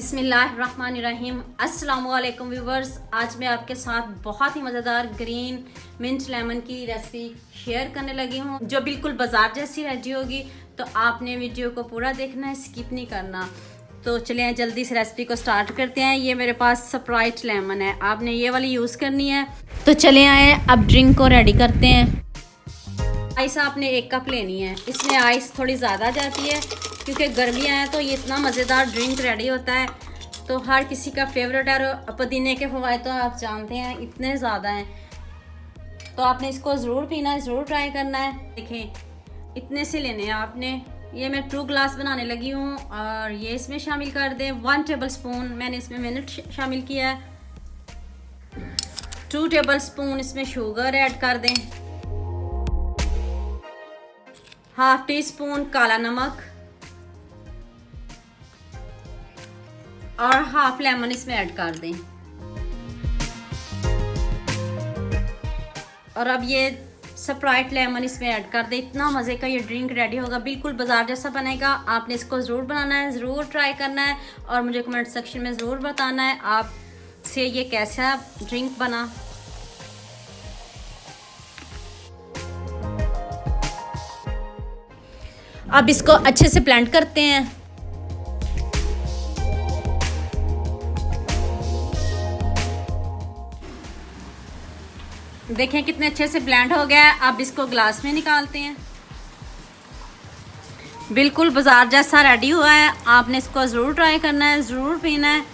बिस्मिल्लाहिर्रहमानिर्रहीम। अस्सलामुअलैकुम व्यूवर्स, आज मैं आपके साथ बहुत ही मज़ेदार ग्रीन मिंट लेमन की रेसिपी शेयर करने लगी हूँ जो बिल्कुल बाजार जैसी रेडी होगी। तो आपने वीडियो को पूरा देखना है, स्किप नहीं करना। तो चलिए जल्दी से रेसिपी को स्टार्ट करते हैं। ये मेरे पास स्प्राइट लेमन है, आपने ये वाली यूज़ करनी है। तो चले आए अब ड्रिंक को रेडी करते हैं। आइस आपने 1 कप लेनी है। इसमें आइस थोड़ी ज़्यादा जाती है क्योंकि गर्मियाँ हैं, तो ये इतना मज़ेदार ड्रिंक रेडी होता है। तो हर किसी का फेवरेट है। और पुदीने के फ़वाइद तो आप जानते हैं इतने ज़्यादा हैं, तो आपने इसको ज़रूर पीना है, ज़रूर ट्राई करना है। देखें इतने से लेने हैं आपने। ये मैं 2 ग्लास बनाने लगी हूँ और ये इसमें शामिल कर दें। 1 टेबल स्पून मैंने इसमें मिनट शामिल किया है। 2 टेबल स्पून इसमें शुगर ऐड कर दें। हाफ टी स्पून काला नमक और हाफ लेमन इसमें ऐड कर दें। और अब ये स्प्राइट लेमन इसमें ऐड कर दें। इतना मज़े का ये ड्रिंक रेडी होगा, बिल्कुल बाजार जैसा बनेगा। आपने इसको ज़रूर बनाना है, ज़रूर ट्राई करना है और मुझे कमेंट सेक्शन में ज़रूर बताना है आपसे ये कैसा ड्रिंक बना। अब इसको अच्छे से ब्लेंड करते हैं। देखें कितने अच्छे से ब्लेंड हो गया है। अब इसको ग्लास में निकालते हैं। बिल्कुल बाजार जैसा रेडी हुआ है। आपने इसको ज़रूर ट्राई करना है, ज़रूर पीना है।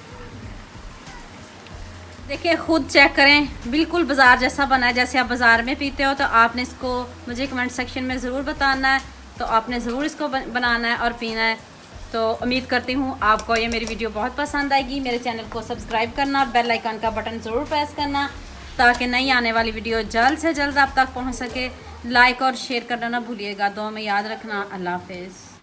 देखिए खुद चेक करें, बिल्कुल बाजार जैसा बना है, जैसे आप बाज़ार में पीते हो। तो आपने इसको मुझे कमेंट सेक्शन में ज़रूर बताना है। तो आपने ज़रूर इसको बनाना है और पीना है। तो उम्मीद करती हूँ आपको ये मेरी वीडियो बहुत पसंद आएगी। मेरे चैनल को सब्सक्राइब करना, बेल आइकन का बटन ज़रूर प्रेस करना ताकि नई आने वाली वीडियो जल्द से जल्द आप तक पहुँच सके। लाइक और शेयर करना ना भूलिएगा। दुआ में याद रखना। अल्लाह हाफ़िज़।